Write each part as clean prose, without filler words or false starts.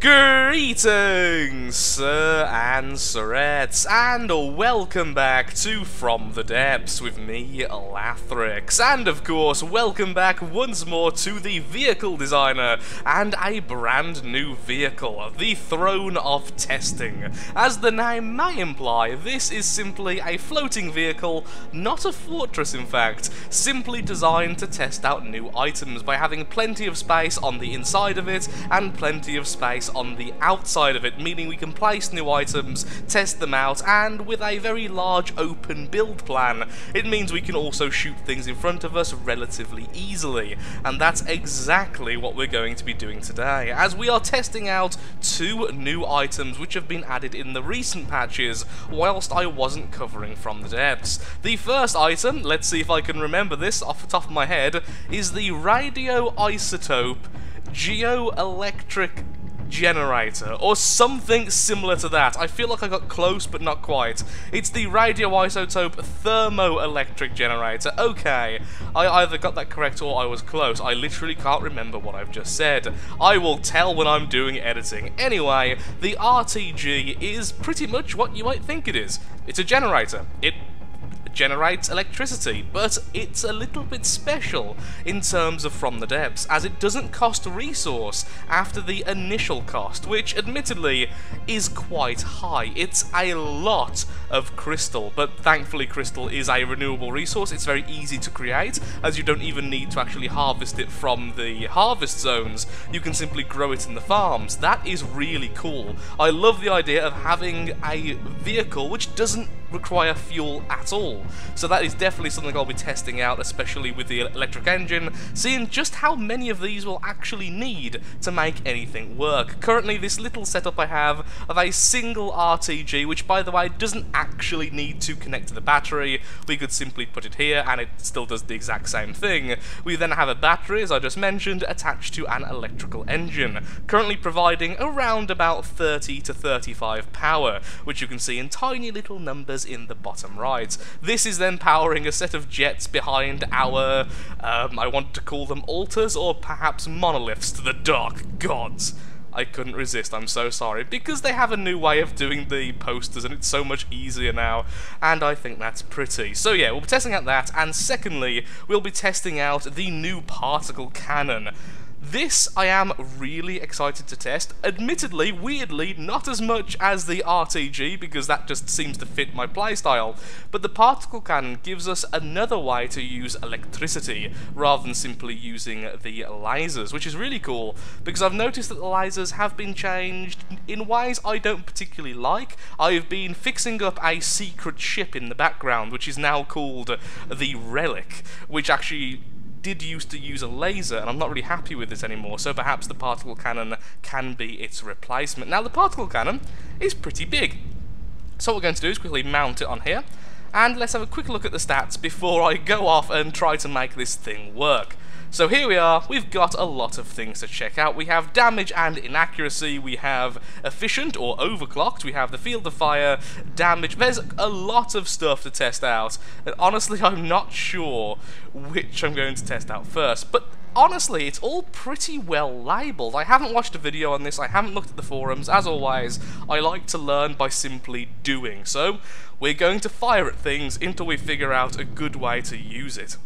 Greetings, sir and sirettes, and welcome back to From the Depths with me, Lathrix, and of course, welcome back once more to the vehicle designer, and a brand new vehicle, the Throne of Testing. As the name may imply, this is simply a floating vehicle, not a fortress in fact, simply designed to test out new items by having plenty of space on the inside of it, and plenty of space on the outside of it, meaning we can place new items, test them out, and with a very large open build plan, it means we can also shoot things in front of us relatively easily, and that's exactly what we're going to be doing today, as we are testing out two new items which have been added in the recent patches, whilst I wasn't covering From the Depths. The first item, let's see if I can remember this off the top of my head, is the Radioisotope Geoelectric generator, or something similar to that. I feel like I got close, but not quite. It's the Radioisotope Thermoelectric generator. Okay, I either got that correct or I was close. I literally can't remember what I've just said. I will tell when I'm doing editing. Anyway, the RTG is pretty much what you might think it is. It's a generator. It generates electricity, but it's a little bit special in terms of From the Depths, as it doesn't cost a resource after the initial cost, which admittedly is quite high. It's a lot of crystal, but thankfully crystal is a renewable resource. It's very easy to create, as you don't even need to actually harvest it from the harvest zones. You can simply grow it in the farms. That is really cool. I love the idea of having a vehicle which doesn't require fuel at all. So that is definitely something I'll be testing out, especially with the electric engine, seeing just how many of these will actually need to make anything work. Currently, this little setup I have of a single RTG, which by the way doesn't actually need to connect to the battery. We could simply put it here and it still does the exact same thing. We then have a battery, as I just mentioned, attached to an electrical engine, currently providing around about 30 to 35 power, which you can see in tiny little numbers in the bottom right. This is then powering a set of jets behind our, I want to call them altars, or perhaps monoliths to the dark gods. I couldn't resist, I'm so sorry, because they have a new way of doing the posters and it's so much easier now, and I think that's pretty. So yeah, we'll be testing out that, and secondly, we'll be testing out the new particle cannon. This I am really excited to test. Admittedly, weirdly, not as much as the RTG, because that just seems to fit my playstyle, but the particle cannon gives us another way to use electricity, rather than simply using the lasers, which is really cool, because I've noticed that the lasers have been changed in ways I don't particularly like. I've been fixing up a secret ship in the background, which is now called the Relic, which actually did used to use a laser, and I'm not really happy with it anymore, so perhaps the particle cannon can be its replacement. Now, the particle cannon is pretty big, so what we're going to do is quickly mount it on here, and let's have a quick look at the stats before I go off and try to make this thing work. So here we are, we've got a lot of things to check out. We have damage and inaccuracy, we have efficient or overclocked, we have the field of fire, damage. There's a lot of stuff to test out, and honestly I'm not sure which I'm going to test out first, but honestly, it's all pretty well labelled. I haven't watched a video on this, I haven't looked at the forums. As always, I like to learn by simply doing, so we're going to fire at things until we figure out a good way to use it.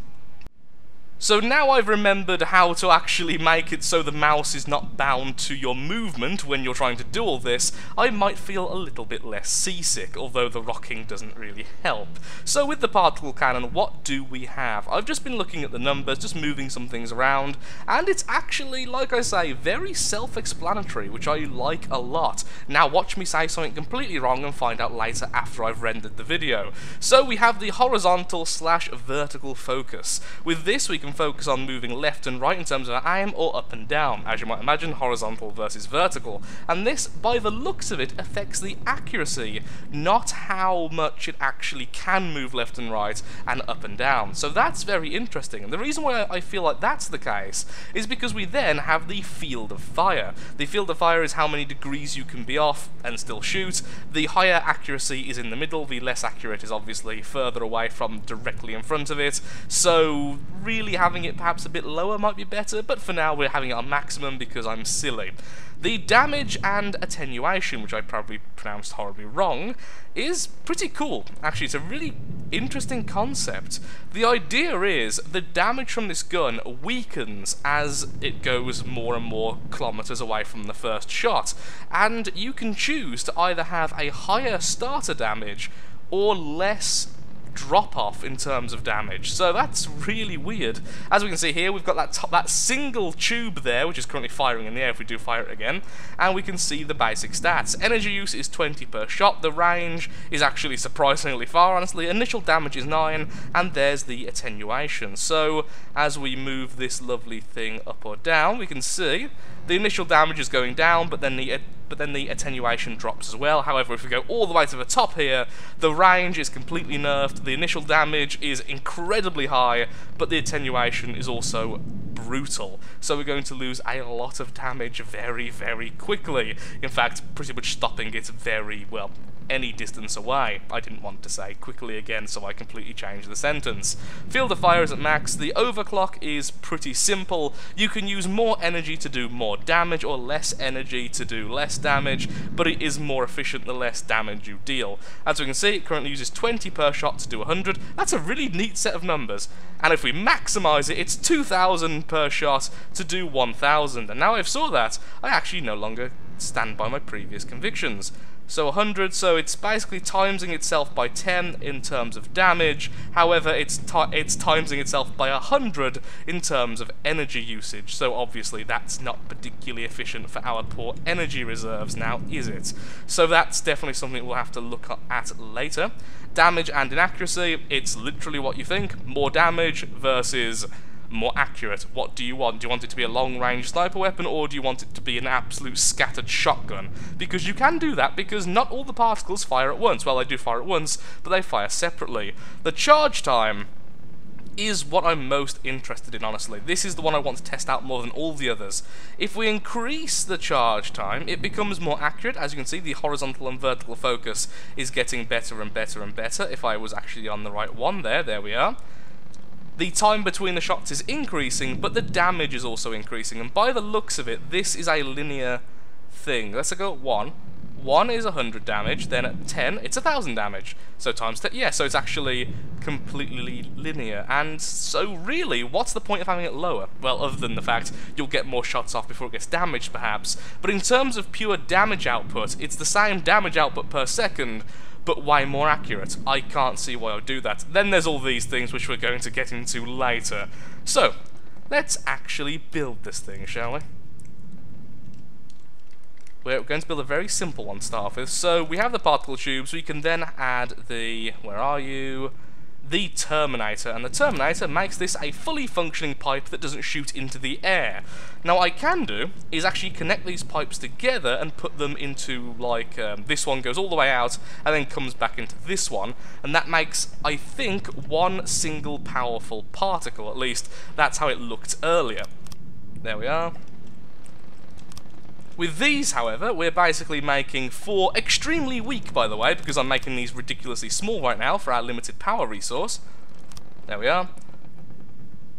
So now I've remembered how to actually make it so the mouse is not bound to your movement when you're trying to do all this, I might feel a little bit less seasick, although the rocking doesn't really help. So with the particle cannon, what do we have? I've just been looking at the numbers, just moving some things around, and it's actually, like I say, very self-explanatory, which I like a lot. Now watch me say something completely wrong and find out later after I've rendered the video. So we have the horizontal / vertical focus. With this we can focus on moving left and right in terms of aim, or up and down, as you might imagine, horizontal versus vertical, and this, by the looks of it, affects the accuracy, not how much it actually can move left and right and up and down. So that's very interesting, and the reason why I feel like that's the case is because we then have the field of fire. The field of fire is how many degrees you can be off and still shoot. The higher accuracy is in the middle, the less accurate is obviously further away from directly in front of it, so really Ideally, having it perhaps a bit lower might be better, but for now we're having it on maximum because I'm silly. The damage and attenuation, which I probably pronounced horribly wrong, is pretty cool. Actually, it's a really interesting concept. The idea is the damage from this gun weakens as it goes more and more kilometers away from the first shot, and you can choose to either have a higher starter damage or less drop-off in terms of damage. So that's really weird. As we can see here, we've got that single tube there, which is currently firing in the air if we do fire it again, and we can see the basic stats. Energy use is 20 per shot, the range is actually surprisingly far, honestly, initial damage is 9, and there's the attenuation. So, as we move this lovely thing up or down, we can see the initial damage is going down, but then the attenuation drops as well. However, if we go all the way to the top here, the range is completely nerfed, the initial damage is incredibly high, but the attenuation is also brutal. So we're going to lose a lot of damage very, very quickly. In fact, pretty much stopping it very, well, any distance away. I didn't want to say quickly again, so I completely changed the sentence. Field of fire is at max. The overclock is pretty simple. You can use more energy to do more damage, or less energy to do less damage, but it is more efficient the less damage you deal. As we can see, it currently uses 20 per shot to do 100. That's a really neat set of numbers. And if we maximize it, it's 2,000 per shot to do 1,000. And now I've saw that, I actually no longer stand by my previous convictions. So 100, so it's basically timesing itself by 10 in terms of damage. However, it's timesing itself by 100 in terms of energy usage. So obviously that's not particularly efficient for our poor energy reserves now, is it? So that's definitely something we'll have to look at later. Damage and inaccuracy, it's literally what you think. More damage versus more accurate. What do you want? Do you want it to be a long-range sniper weapon, or do you want it to be an absolute scattered shotgun? Because you can do that, because not all the particles fire at once. Well, they do fire at once, but they fire separately. The charge time is what I'm most interested in, honestly. This is the one I want to test out more than all the others. If we increase the charge time, it becomes more accurate. As you can see, the horizontal and vertical focus is getting better and better and better. If I was actually on the right one there we are. The time between the shots is increasing, but the damage is also increasing, and by the looks of it, this is a linear thing. Let's go at 1. 1 is 100 damage, then at 10, it's 1,000 damage. So times 10, yeah, so it's actually completely linear. And so really, what's the point of having it lower? Well, other than the fact you'll get more shots off before it gets damaged, perhaps. But in terms of pure damage output, it's the same damage output per second, but way more accurate. I can't see why I would do that. Then there's all these things which we're going to get into later. So, let's actually build this thing, shall we? We're going to build a very simple one to start off with. So, we have the particle tubes, we can then add the... where are you? The Terminator, and the Terminator makes this a fully functioning pipe that doesn't shoot into the air. Now what I can do is actually connect these pipes together and put them into, like, this one goes all the way out and then comes back into this one, and that makes, I think, one single powerful particle. At least that's how it looked earlier. There we are. With these, however, we're basically making 4 extremely weak, by the way, because I'm making these ridiculously small right now for our limited power resource. There we are.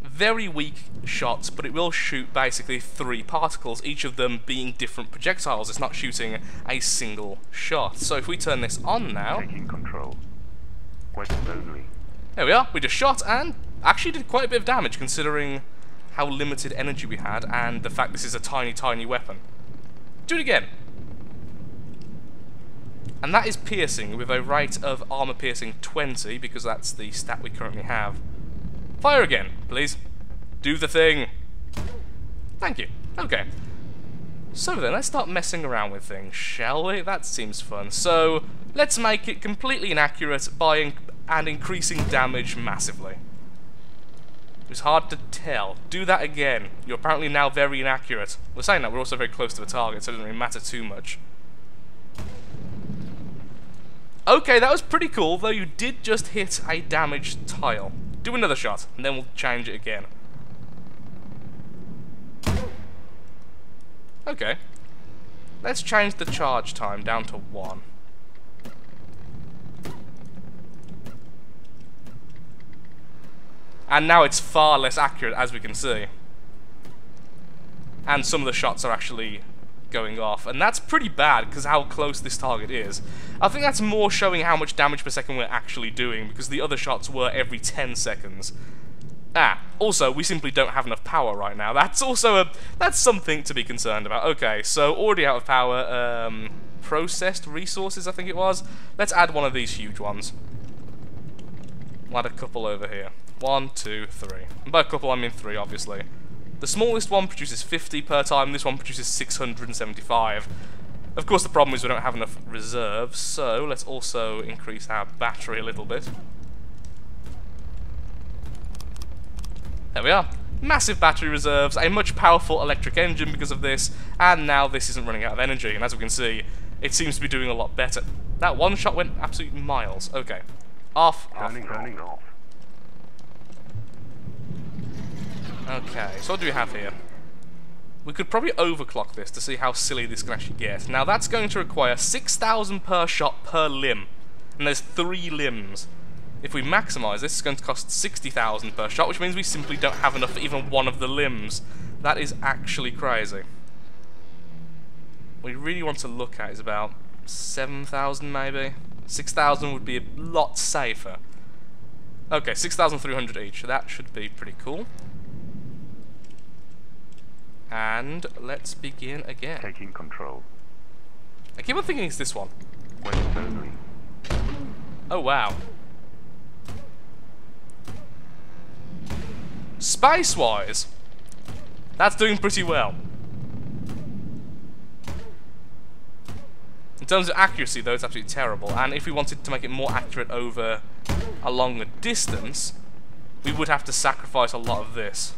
Very weak shots, but it will shoot basically 3 particles, each of them being different projectiles. It's not shooting a single shot. So if we turn this on now... Taking control. Quite slowly. There we are. We just shot and actually did quite a bit of damage, considering how limited energy we had and the fact this is a tiny, tiny weapon. Do it again. And that is piercing with a rate of armor piercing 20, because that's the stat we currently have. Fire again, please. Do the thing. Thank you. Okay. So then, let's start messing around with things, shall we? That seems fun. So, let's make it completely inaccurate by increasing damage massively. It was hard to tell. Do that again. You're apparently now very inaccurate. We're saying that we're also very close to the target, so it doesn't really matter too much. Okay, that was pretty cool, though you did just hit a damaged tile. Do another shot, and then we'll change it again. Okay. Let's change the charge time down to 1. And now it's far less accurate, as we can see. And some of the shots are actually going off. And that's pretty bad, because how close this target is. I think that's more showing how much damage per second we're actually doing, because the other shots were every 10 seconds. Also, we simply don't have enough power right now. That's also that's something to be concerned about. Okay, so already out of power. Processed resources, I think it was. Let's add one of these huge ones. We'll add a couple over here. 1, 2, 3. And by a couple, I mean 3, obviously. The smallest one produces 50 per time. This one produces 675. Of course, the problem is we don't have enough reserves, so let's also increase our battery a little bit. There we are. Massive battery reserves, a much powerful electric engine because of this, and now this isn't running out of energy, and as we can see, it seems to be doing a lot better. That one shot went absolutely miles. Okay. Off. Turning off. Okay, so what do we have here? We could probably overclock this to see how silly this can actually get. Now that's going to require 6,000 per shot per limb, and there's 3 limbs. If we maximise this, it's going to cost 60,000 per shot, which means we simply don't have enough for even one of the limbs. That is actually crazy. What we really want to look at is about 7,000 maybe? 6,000 would be a lot safer. Okay, 6,300 each. That should be pretty cool. And let's begin again. Taking control. I keep on thinking it's this one. West only. Oh wow. Space-wise, that's doing pretty well. In terms of accuracy, though, it's absolutely terrible. And if we wanted to make it more accurate over a longer distance, we would have to sacrifice a lot of this.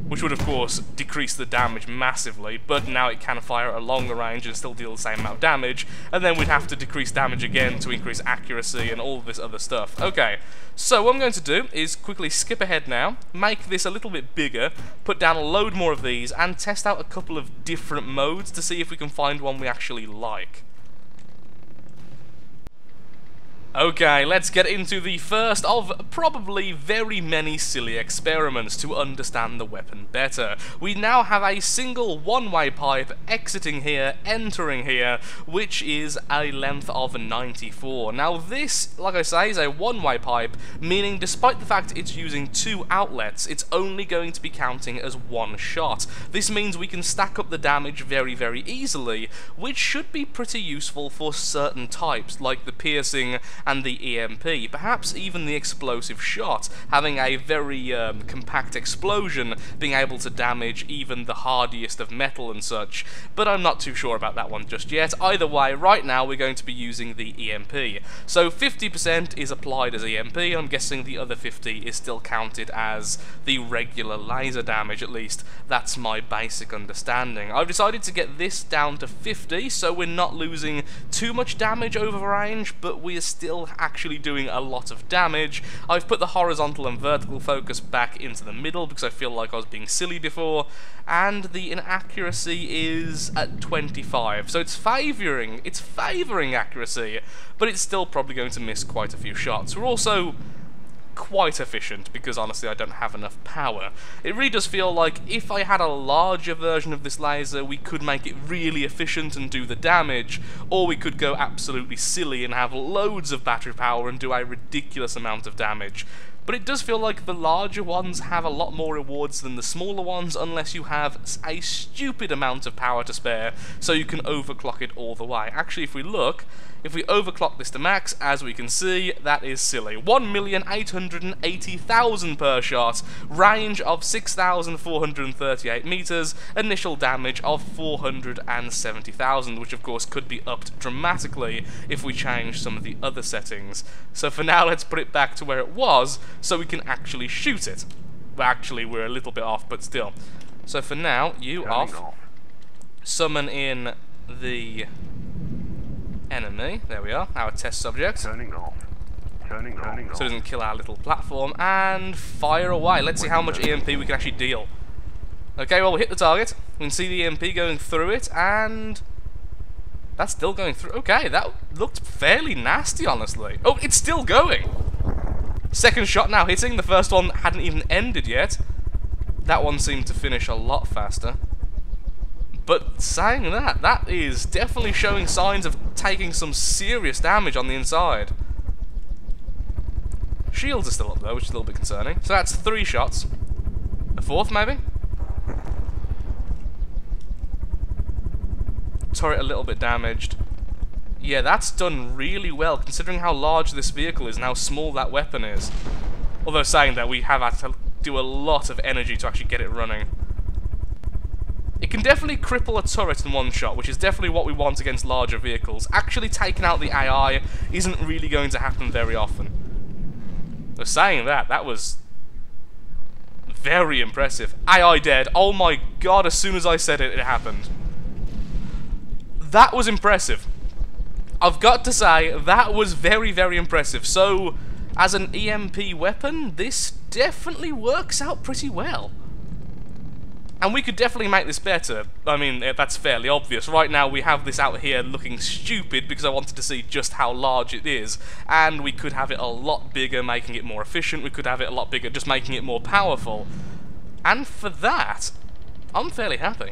Which would, of course, decrease the damage massively, but now it can fire at a longer range and still deal the same amount of damage, and then we'd have to decrease damage again to increase accuracy and all this other stuff. Okay, so what I'm going to do is quickly skip ahead now, make this a little bit bigger, put down a load more of these, and test out a couple of different modes to see if we can find one we actually like. Okay, let's get into the first of probably very many silly experiments to understand the weapon better. We now have a single one-way pipe exiting here, entering here, which is a length of 94. Now this, like I say, is a one-way pipe, meaning despite the fact it's using 2 outlets, it's only going to be counting as 1 shot. This means we can stack up the damage very, very easily, which should be pretty useful for certain types, like the piercing and the EMP, perhaps even the explosive shot, having a very compact explosion, being able to damage even the hardiest of metal and such, but I'm not too sure about that one just yet. Either way, right now we're going to be using the EMP. So 50% is applied as EMP, I'm guessing the other 50 is still counted as the regular laser damage, at least that's my basic understanding. I've decided to get this down to 50, so we're not losing too much damage over range, but we are still actually doing a lot of damage. I've put the horizontal and vertical focus back into the middle because I feel like I was being silly before, and the inaccuracy is at 25, so it's favouring accuracy, but it's still probably going to miss quite a few shots. We're also quite efficient because honestly I don't have enough power. It really does feel like if I had a larger version of this laser we could make it really efficient and do the damage, or we could go absolutely silly and have loads of battery power and do a ridiculous amount of damage. But it does feel like the larger ones have a lot more rewards than the smaller ones unless you have a stupid amount of power to spare, so you can overclock it all the way. Actually, if we look, if we overclock this to max, as we can see, that is silly. 1,880,000 per shot, range of 6,438 meters, initial damage of 470,000, which of course could be upped dramatically if we change some of the other settings. So for now, let's put it back to where it was, so we can actually shoot it. Well, actually, we're a little bit off, but still. So for now, you off. Summon in the enemy. There we are, our test subject. Turning off. So it doesn't kill our little platform, and fire away. Let's see how much EMP we can actually deal. Okay, well, we hit the target. We can see the EMP going through it, and that's still going through. Okay, that looked fairly nasty, honestly. Oh, it's still going. Second shot now hitting. The first one hadn't even ended yet. That one seemed to finish a lot faster. But saying that, that is definitely showing signs of taking some serious damage on the inside. Shields are still up though, which is a little bit concerning. So that's 3 shots. A fourth, maybe? Turret a little bit damaged. Yeah, that's done really well, considering how large this vehicle is and how small that weapon is. Although saying that, we have had to do a lot of energy to actually get it running. It can definitely cripple a turret in one shot, which is definitely what we want against larger vehicles. Actually taking out the AI isn't really going to happen very often. But saying that, that was very impressive. AI dead. Oh my god, as soon as I said it, it happened. That was impressive. I've got to say, that was very, very impressive. So, as an EMP weapon, this definitely works out pretty well. And we could definitely make this better. I mean, that's fairly obvious. Right now we have this out here looking stupid because I wanted to see just how large it is. And we could have it a lot bigger, making it more efficient. We could have it a lot bigger, just making it more powerful. And for that, I'm fairly happy.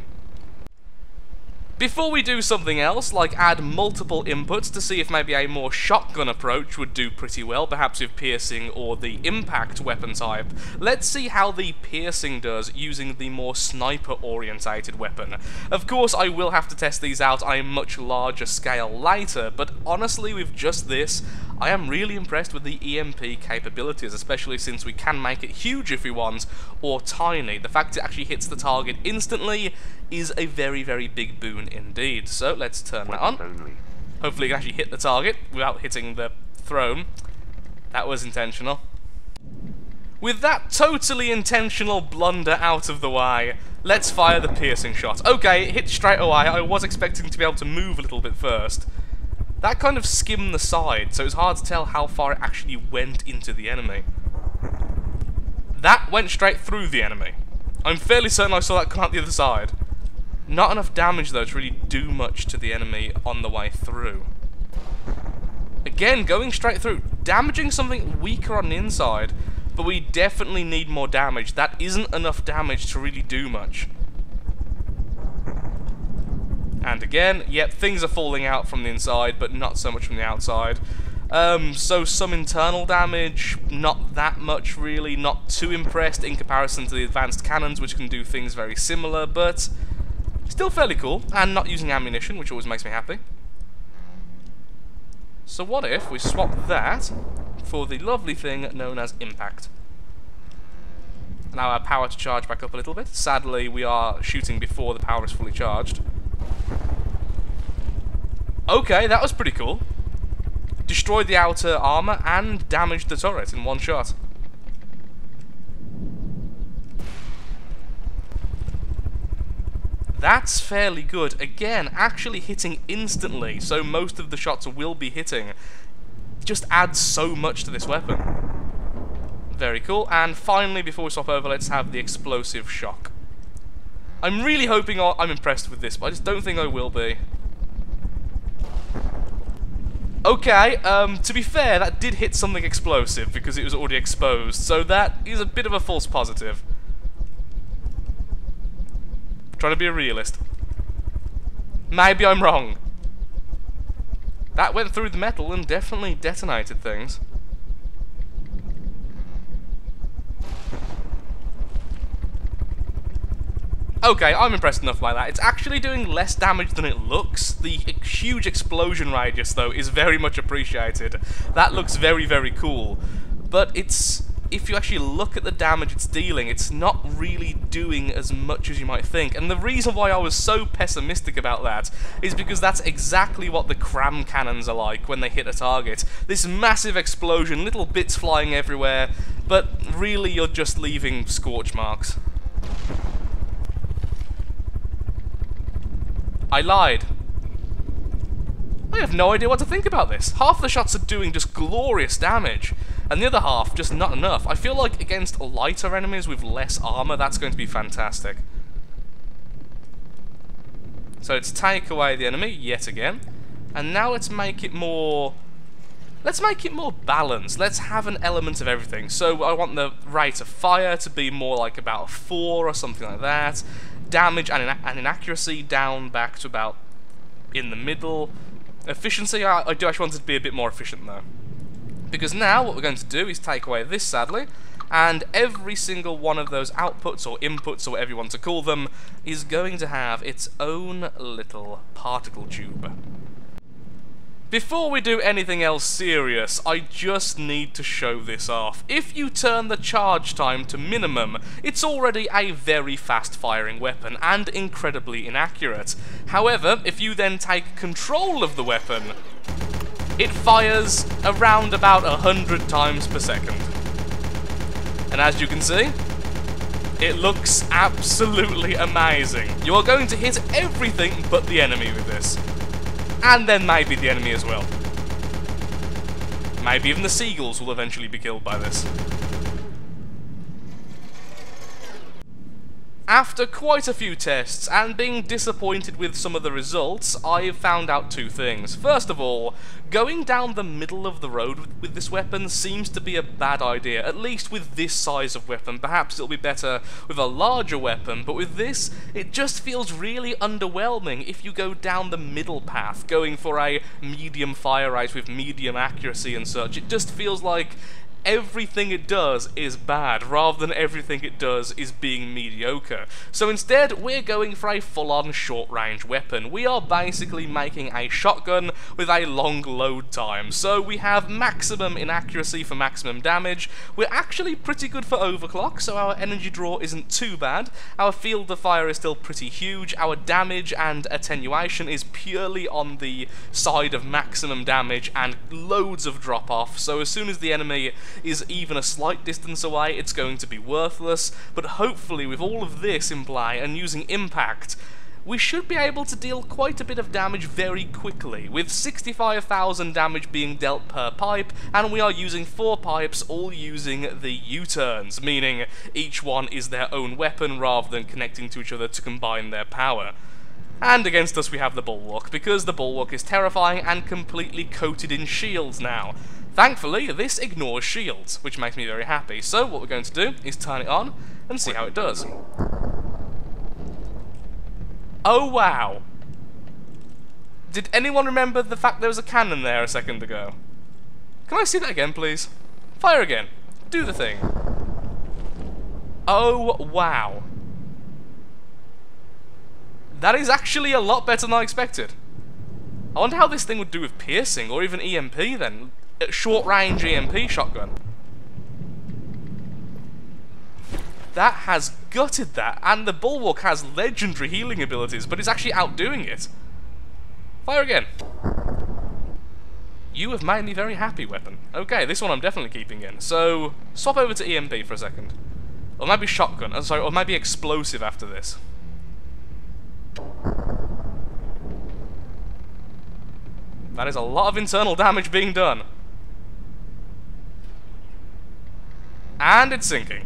Before we do something else, like add multiple inputs to see if maybe a more shotgun approach would do pretty well, perhaps with piercing or the impact weapon type, let's see how the piercing does using the more sniper-orientated weapon. Of course, I will have to test these out on a much larger scale later, but honestly, with just this, I am really impressed with the EMP capabilities, especially since we can make it huge if we want, or tiny. The fact it actually hits the target instantly is a very, very big boon indeed. So let's turn that on. Hopefully you can actually hit the target without hitting the throne. That was intentional. With that totally intentional blunder out of the way, let's fire the piercing shot. Okay, it hit straight away. I was expecting to be able to move a little bit first. That kind of skimmed the side, so it's hard to tell how far it actually went into the enemy. That went straight through the enemy. I'm fairly certain I saw that come out the other side. Not enough damage though to really do much to the enemy on the way through. Again, going straight through, damaging something weaker on the inside, but we definitely need more damage. That isn't enough damage to really do much. And again, yep, things are falling out from the inside, but not so much from the outside. So some internal damage, not that much really, not too impressed in comparison to the advanced cannons, which can do things very similar, but still fairly cool, and not using ammunition, which always makes me happy. So what if we swap that for the lovely thing known as impact? Allow our power to charge back up a little bit. Sadly, we are shooting before the power is fully charged. Okay, that was pretty cool. Destroyed the outer armor and damaged the turret in one shot. That's fairly good. Again, actually hitting instantly, so most of the shots will be hitting. Just adds so much to this weapon. Very cool. And finally, before we swap over, let's have the explosive shock. I'm really hoping I'm impressed with this, but I just don't think I will be. Okay, to be fair, that did hit something explosive because it was already exposed, so that is a bit of a false positive. Trying to be a realist. Maybe I'm wrong. That went through the metal and definitely detonated things. Okay, I'm impressed enough by that. It's actually doing less damage than it looks. The huge explosion radius, though, is very much appreciated. That looks very, very cool. But it's... if you actually look at the damage it's dealing, it's not really doing as much as you might think. And the reason why I was so pessimistic about that is because that's exactly what the cram cannons are like when they hit a target. This massive explosion, little bits flying everywhere, but really you're just leaving scorch marks. I lied. I have no idea what to think about this. Half the shots are doing just glorious damage, and the other half just not enough. I feel like against lighter enemies with less armor, that's going to be fantastic. So let's take away the enemy yet again, and now let's make it more let's make it more balanced. Let's have an element of everything. So I want the rate of fire to be more like about a 4 or something like that. Damage and inaccuracy down back to about in the middle. Efficiency, I do actually want it to be a bit more efficient though. Because now what we're going to do is take away this, sadly, and every single one of those outputs or inputs or whatever you want to call them is going to have its own little particle tube. Before we do anything else serious, I just need to show this off. If you turn the charge time to minimum, it's already a very fast firing weapon and incredibly inaccurate. However, if you then take control of the weapon, it fires around about 100 times per second. And as you can see, it looks absolutely amazing. You are going to hit everything but the enemy with this. And then maybe the enemy as well. Maybe even the seagulls will eventually be killed by this. After quite a few tests, and being disappointed with some of the results, I've found out two things. First of all, going down the middle of the road with this weapon seems to be a bad idea, at least with this size of weapon. Perhaps it'll be better with a larger weapon, but with this, it just feels really underwhelming if you go down the middle path, going for a medium fire rate with medium accuracy and such. It just feels like everything it does is bad, rather than everything it does is being mediocre. So instead, we're going for a full-on short-range weapon. We are basically making a shotgun with a long load time. So we have maximum inaccuracy for maximum damage. We're actually pretty good for overclock, so our energy draw isn't too bad. Our field of fire is still pretty huge. Our damage and attenuation is purely on the side of maximum damage and loads of drop-off. So as soon as the enemy is even a slight distance away, it's going to be worthless, but hopefully with all of this in play and using impact, we should be able to deal quite a bit of damage very quickly, with 65,000 damage being dealt per pipe, and we are using 4 pipes, all using the U-turns, meaning each one is their own weapon rather than connecting to each other to combine their power. And against us we have the Bulwark, because the Bulwark is terrifying and completely coated in shields now. Thankfully, this ignores shields, which makes me very happy. So what we're going to do is turn it on and see how it does. Oh wow! Did anyone remember the fact there was a cannon there a second ago? Can I see that again, please? Fire again. Do the thing. Oh wow. That is actually a lot better than I expected. I wonder how this thing would do with piercing, or even EMP then. Short-range EMP shotgun. That has gutted that, and the Bulwark has legendary healing abilities, but it's actually outdoing it. Fire again. You have made me very happy, weapon. Okay, this one I'm definitely keeping in. So, swap over to EMP for a second. Or maybe shotgun, sorry, or maybe explosive after this. That is a lot of internal damage being done. And it's sinking.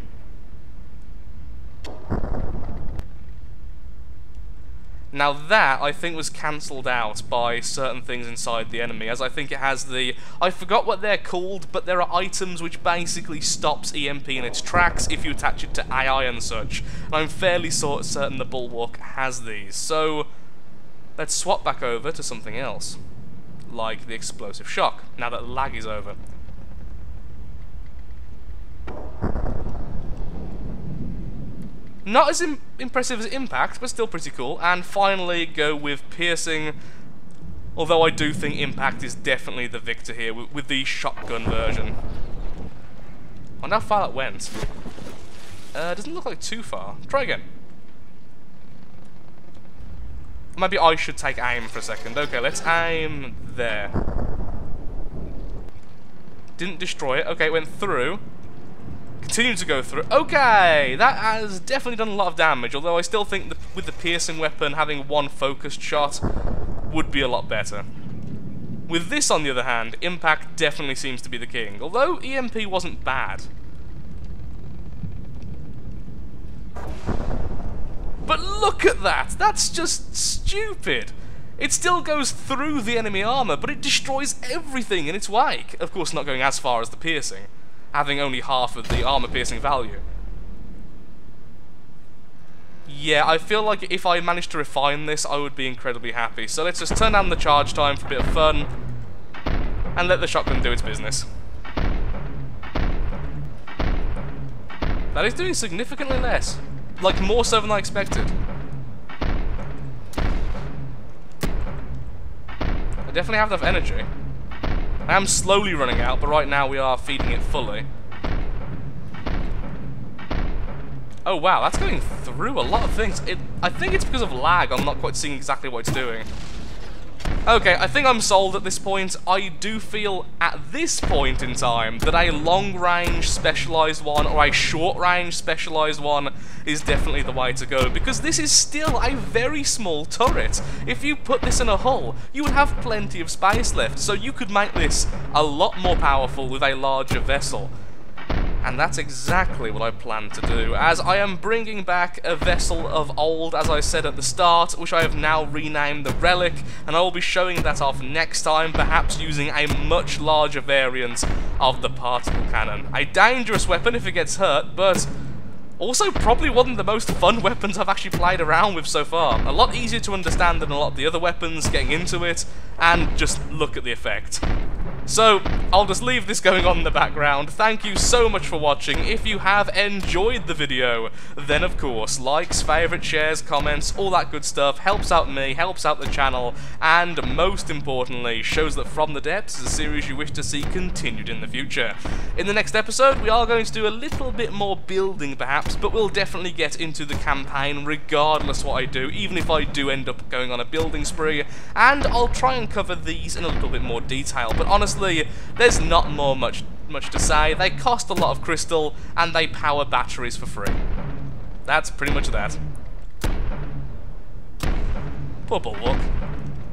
Now that, I think, was cancelled out by certain things inside the enemy, as I think it has the... I forgot what they're called, but there are items which basically stops EMP in its tracks if you attach it to AI and such. And I'm fairly certain the Bulwark has these. So, let's swap back over to something else, like the Explosive Shock, now that lag is over. Not as impressive as Impact, but still pretty cool. And finally, go with Piercing. Although I do think Impact is definitely the victor here with the shotgun version. I wonder how far that went. Doesn't look like too far. Try again. Maybe I should take aim for a second. Okay, let's aim there. Didn't destroy it. Okay, it went through. Continued to go through. Okay, that has definitely done a lot of damage, although I still think that with the piercing weapon, having one focused shot would be a lot better. With this, on the other hand, Impact definitely seems to be the king, although EMP wasn't bad. But look at that! That's just stupid! It still goes through the enemy armor, but it destroys everything in its wake. Of course, not going as far as the piercing, having only half of the armor piercing value. Yeah, I feel like if I managed to refine this, I would be incredibly happy. So let's just turn down the charge time for a bit of fun, and let the shotgun do its business. That is doing significantly less. Like, more so than I expected. I definitely have enough energy. I am slowly running out, but right now we are feeding it fully. Oh wow, that's going through a lot of things. I think it's because of lag, I'm not quite seeing exactly what it's doing. Okay, I think I'm sold at this point. I do feel at this point in time that a long-range specialised one or a short-range specialised one is definitely the way to go, because this is still a very small turret. If you put this in a hull, you would have plenty of space left, so you could make this a lot more powerful with a larger vessel. And that's exactly what I plan to do, as I am bringing back a vessel of old, as I said at the start, which I have now renamed the Relic, and I will be showing that off next time, perhaps using a much larger variant of the particle cannon. A dangerous weapon if it gets hurt, but also probably one of the most fun weapons I've actually played around with so far. A lot easier to understand than a lot of the other weapons, getting into it, and just look at the effect. So, I'll just leave this going on in the background. Thank you so much for watching. If you have enjoyed the video, then of course, likes, favourites, shares, comments, all that good stuff helps out me, helps out the channel, and most importantly, shows that From the Depths is a series you wish to see continued in the future. In the next episode, we are going to do a little bit more building perhaps, but we'll definitely get into the campaign regardless what I do, even if I do end up going on a building spree, and I'll try and cover these in a little bit more detail, but honestly, there's not much to say. They cost a lot of crystal, and they power batteries for free. That's pretty much that. Poor Bulwark.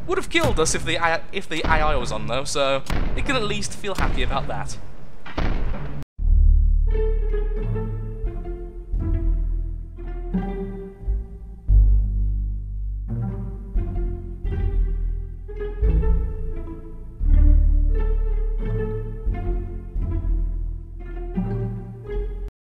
Would have killed us if the AI was on though, so it can at least feel happy about that.